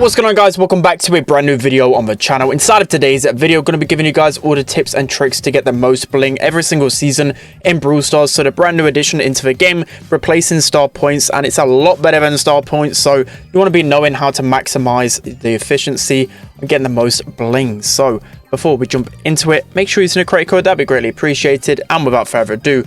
What's going on, guys? Welcome back to a brand new video on the channel. Inside of today's video, going to be giving you guys all the tips and tricks to get the most bling every single season in Brawl Stars. So the brand new addition into the game, replacing star points, and it's a lot better than star points. So you want to be knowing how to maximize the efficiency and getting the most bling. So before we jump into it, make sure you use the credit code. That'd be greatly appreciated. And without further ado,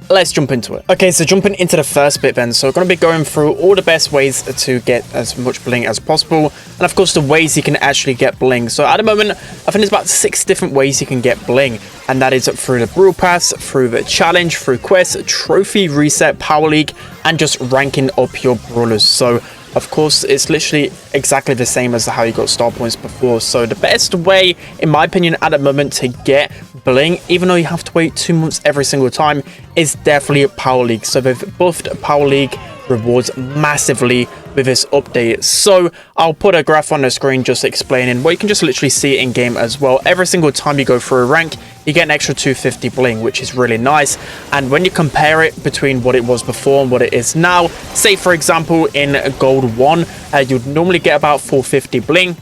let's jump into it. Okay, so jumping into the first bit then. So we're going to be going through all the best ways to get as much bling as possible. And of course, the ways you can actually get bling. So at the moment, I think there's about 6 different ways you can get bling. And that is through the Brawl Pass, through the challenge, through quests, trophy reset, power league, and just ranking up your brawlers. So of course, it's literally exactly the same as how you got star points before. So the best way, in my opinion, at the moment to get bling, even though you have to wait 2 months every single time, is definitely power league. So they've buffed power league rewards massively with this update. So I'll put a graph on the screen just explaining, well, you can just literally see it in game as well. Every single time you go through a rank, you get an extra 250 bling, which is really nice. And when you compare it between what it was before and what it is now, say for example in gold 1, you'd normally get about 450 bling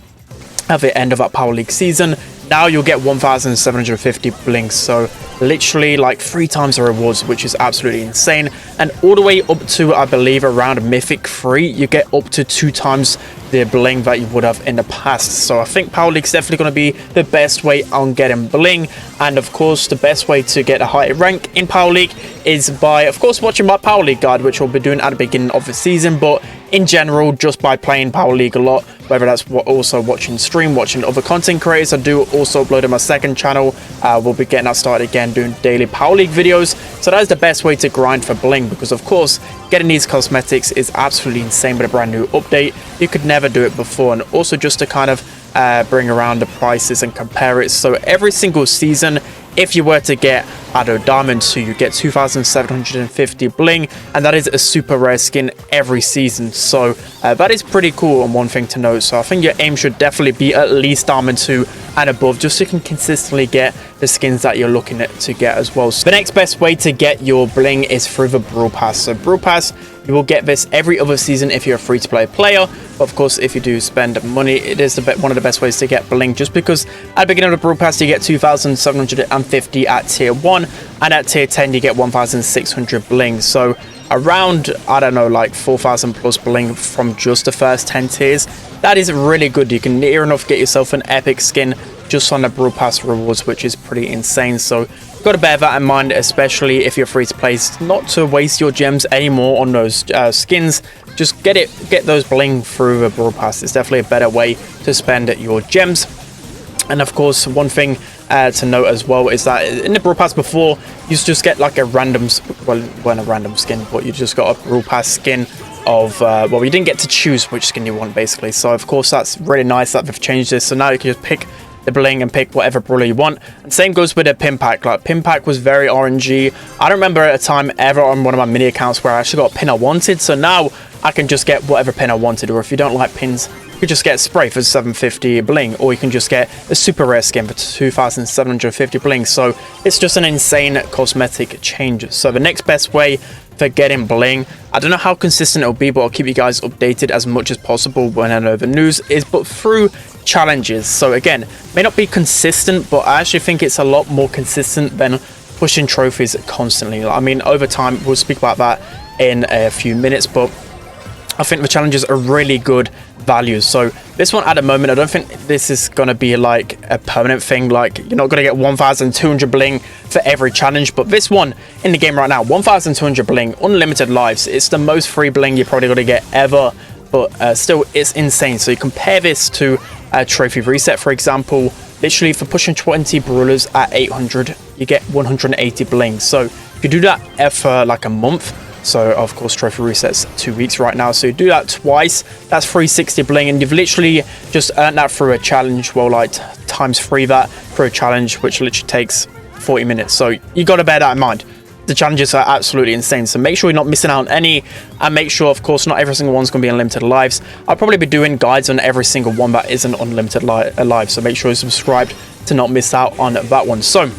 at the end of that power league season. Now you'll get 1750 bling, so literally like 3 times the rewards, which is absolutely insane. And all the way up to, I believe, around mythic 3, you get up to 2 times the bling that you would have in the past. So I think power league is definitely going to be the best way on getting bling. And of course, the best way to get a higher rank in power league is by, of course, watching my power league guide, which I'll be doing at the beginning of the season. But in general, just by playing power league a lot, whether that's also watching stream, watching other content creators. I do also upload on my second channel. We'll be getting that started again, doing daily power league videos. So that is the best way to grind for bling, because of course, getting these cosmetics is absolutely insane with a brand new update. You could never do it before. And also just to kind of bring around the prices and compare it. So every single season, if you were to get, I don't know, Diamond 2, you get 2750 bling, and that is a super rare skin every season. So that is pretty cool, and one thing to note. So I think your aim should definitely be at least Diamond 2 and above, just so you can consistently get the skins that you're looking to get as well. So the next best way to get your bling is through the Brawl Pass. So Brawl Pass, you will get this every other season if you're a free-to-play player. But of course, if you do spend money, it is one of the best ways to get bling, just because at the beginning of the Brawl Pass, you get 2750 at tier 1, and at tier 10, you get 1600 bling. So around, I don't know, like 4000 plus bling from just the first 10 tiers. That is really good. You can near enough get yourself an epic skin just on the Brawl Pass rewards, which is pretty insane. So you've got to bear that in mind, especially if you're free to play, not to waste your gems anymore on those skins. Just get those bling through the Brawl Pass. It's definitely a better way to spend your gems. And of course, one thing to note as well is that in the Brawl Pass before, you just get like a random, well, a random skin, but you just got a Brawl Pass skin of, well, you didn't get to choose which skin you want, basically. So of course, that's really nice that they've changed this. So now you can just pick the bling and pick whatever brawler you want. And same goes with the pin pack. Like, pin pack was very RNG. I don't remember at a time ever on one of my mini accounts where I actually got a pin I wanted. So now I can just get whatever pin I wanted. Or if you don't like pins, you could just get spray for 750 bling, or you can just get a super rare skin for 2750 bling. So it's just an insane cosmetic change. So the next best way for getting bling, I don't know how consistent it'll be, but I'll keep you guys updated as much as possible when I know the news, is but through challenges. So again, may not be consistent, but I actually think it's a lot more consistent than pushing trophies constantly. I mean, over time, we'll speak about that in a few minutes, but I think the challenges are really good values. So this one at the moment, I don't think this is going to be like a permanent thing. Like, you're not going to get 1200 bling for every challenge, but this one in the game right now, 1200 bling, unlimited lives. It's the most free bling you're probably going to get ever, but still, it's insane. So you compare this to a trophy reset, for example. Literally, for pushing 20 brawlers at 800, you get 180 bling. So if you do that for like a month, so of course trophy resets 2 weeks right now, so you do that twice, that's 360 bling, and you've literally just earned that through a challenge. Well, like times 3 that for a challenge, which literally takes 40 minutes. So you got to bear that in mind. The challenges are absolutely insane, so make sure you're not missing out on any, and make sure, of course, not every single one's going to be unlimited lives. I'll probably be doing guides on every single one that isn't unlimited lives, so make sure you're subscribed to not miss out on that one. So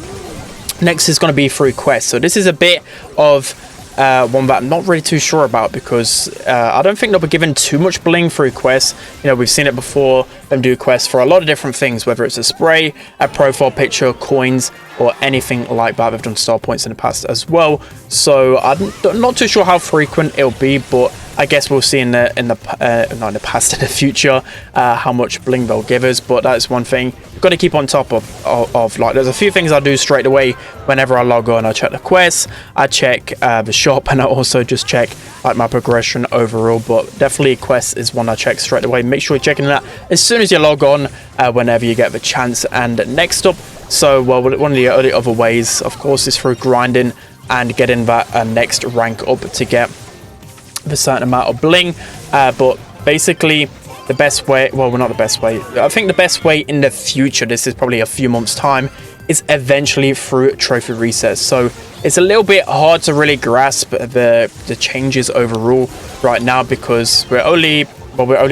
next is going to be through quests. So this is a bit of one that I'm not really too sure about, because I don't think they'll be given too much bling through quests. You know, we've seen it before, them do quests for a lot of different things, whether it's a spray, a profile picture, coins, or anything like that. They've done star points in the past as well, so I'm not too sure how frequent it'll be, but I guess we'll see not in the past, in the future, how much bling they'll give us. But that's one thing you've got to keep on top of. Like, there's a few things I do straight away whenever I log on. I check the quests, I check the shop, and I also just check like my progression overall. But definitely quests is one I check straight away. Make sure you're checking that as soon as you log on, whenever you get the chance. And next up, so well, one of the other ways, of course, is through grinding and getting that next rank up to get a certain amount of bling. But basically the best way, well, not the best way, I think the best way in the future, this is probably a few months time, is eventually through trophy resets. So it's a little bit hard to really grasp the changes overall right now, because we're only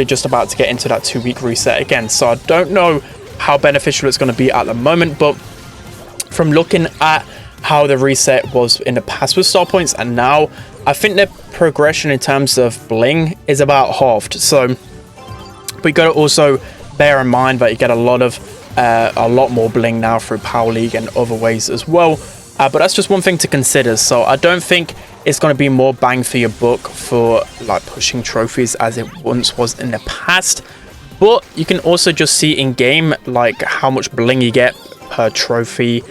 just about to get into that 2-week reset again. So I don't know how beneficial it's going to be at the moment, but from looking at how the reset was in the past with star points and now, I think the progression in terms of bling is about halved. So we got to also bear in mind that you get a lot more bling now through Power League and other ways as well. But that's just one thing to consider. So I don't think it's going to be more bang for your buck for like pushing trophies as it once was in the past. But you can also just see in game like how much bling you get per trophy,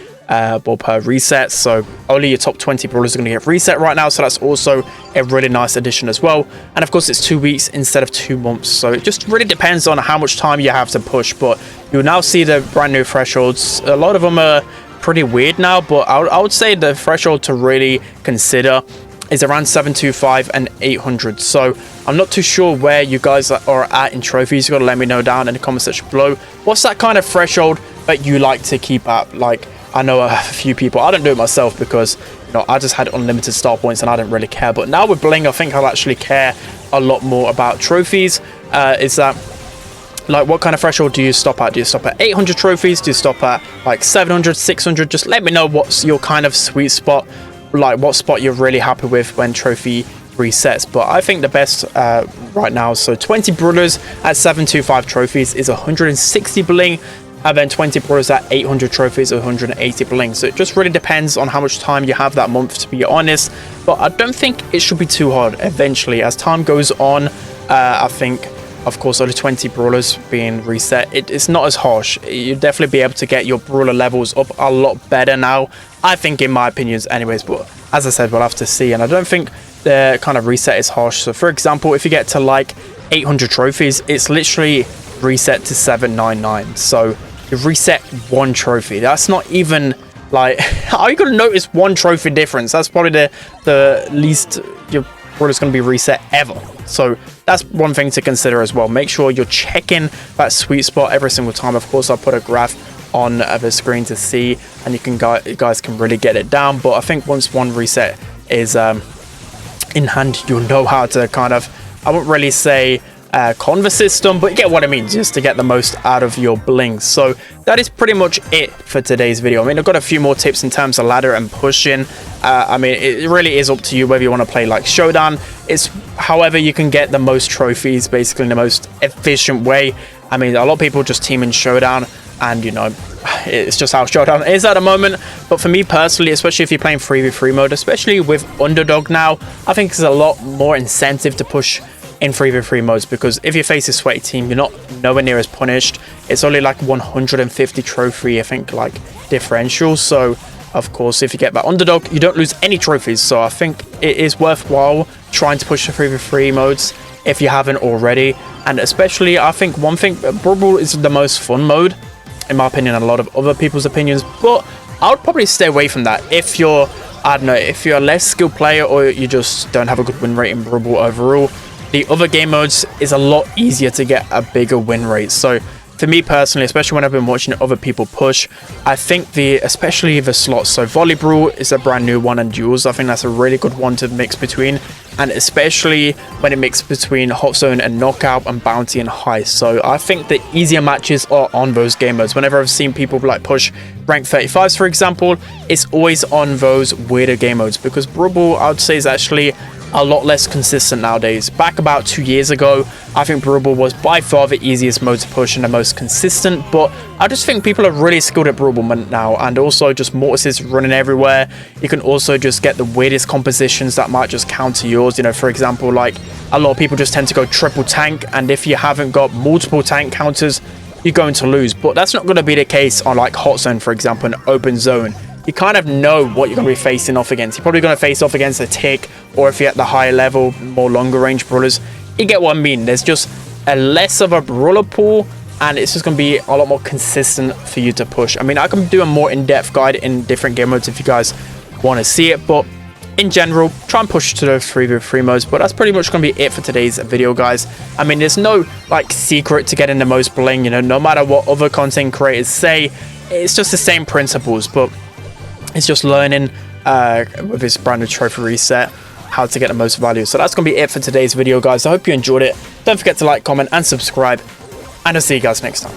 or per reset. So only your top 20 brawlers are going to get reset right now, so that's also a really nice addition as well. And of course it's 2 weeks instead of 2 months, so it just really depends on how much time you have to push. But you'll now see the brand new thresholds. A lot of them are pretty weird now, but I would say the threshold to really consider is around 725 and 800. So I'm not too sure where you guys are at in trophies. You got to let me know down in the comment section below. What's that kind of threshold that you like to keep at? Like, I know a few people, I don't do it myself because, you know, I just had unlimited star points and I didn't really care. But now with bling, I think I'll actually care a lot more about trophies. Is that, like, what kind of threshold do you stop at? Do you stop at 800 trophies? Do you stop at like 700, 600? Just let me know what's your kind of sweet spot, like what spot you're really happy with when trophy resets. But I think the best right now, so 20 brawlers at 725 trophies is 160 bling. And then 20 brawlers at 800 trophies, 180 bling. So it just really depends on how much time you have that month, to be honest. But I don't think it should be too hard eventually. As time goes on, I think, of course, only 20 brawlers being reset, it's not as harsh. You'll definitely be able to get your brawler levels up a lot better now, I think, in my opinions anyways. But as I said, we'll have to see. And I don't think the kind of reset is harsh. So for example, if you get to like 800 trophies, it's literally reset to 799. So you reset one trophy. That's not even like, how are you going to notice one trophy difference? That's probably the least your brawler's going to be reset ever. So that's one thing to consider as well. Make sure you're checking that sweet spot every single time. Of course, I'll put a graph on the screen to see, and you guys can really get it down. But I think once one reset is in hand, you'll know how to kind of, I won't really say con the system, but you get what I mean, just to get the most out of your bling. So that is pretty much it for today's video. I mean, I've got a few more tips in terms of ladder and pushing. I mean, it really is up to you whether you want to play like showdown. It's however you can get the most trophies, basically in the most efficient way. I mean, a lot of people just team in showdown, and you know, it's just how showdown is at the moment. But for me personally, especially if you're playing 3v3 mode, especially with underdog now, I think there's a lot more incentive to push in 3v3 modes, because if you face a sweaty team, you're not nowhere near as punished. It's only like 150 trophy, I think, like differential. So of course, if you get that underdog, you don't lose any trophies. So I think it is worthwhile trying to push the 3v3 modes if you haven't already. And especially, I think one thing, Brawl is the most fun mode in my opinion, and a lot of other people's opinions, but I would probably stay away from that if you're, I don't know, if you're a less skilled player or you just don't have a good win rate in Brawl overall. The other game modes is a lot easier to get a bigger win rate. So for me personally, especially when I've been watching other people push, I think especially the slots, so Volley Brawl is a brand new one, and duels, I think that's a really good one to mix between. and especially when it mixes between hot zone and knockout and bounty and heist. So I think the easier matches are on those game modes. Whenever I've seen people like push rank 35s, for example, it's always on those weirder game modes, because Brawl, I would say, is actually a lot less consistent nowadays. Back about 2 years ago, I think Brawl was by far the easiest mode to push and the most consistent, but I just think people are really skilled at Brawl now, and also just mortises running everywhere. You can also just get the weirdest compositions that might just counter yours. You know, for example, like a lot of people just tend to go triple tank, and if you haven't got multiple tank counters, you're going to lose. But that's not going to be the case on like hot zone, for example, an open zone. You kind of know what you're going to be facing off against. You're probably going to face off against a tick, or if you're at the higher level, more longer range brawlers. You get what I mean. There's just a less of a brawler pool, and it's just going to be a lot more consistent for you to push. I mean, I can do a more in-depth guide in different game modes if you guys want to see it, but in general, try and push to those 3v3 modes. But that's pretty much going to be it for today's video, guys. I mean, there's no like secret to getting the most bling, you know, no matter what other content creators say. It's just the same principles, but it's just learning with this brand new trophy reset how to get the most value. So that's going to be it for today's video, guys. I hope you enjoyed it. Don't forget to like, comment, and subscribe, and I'll see you guys next time.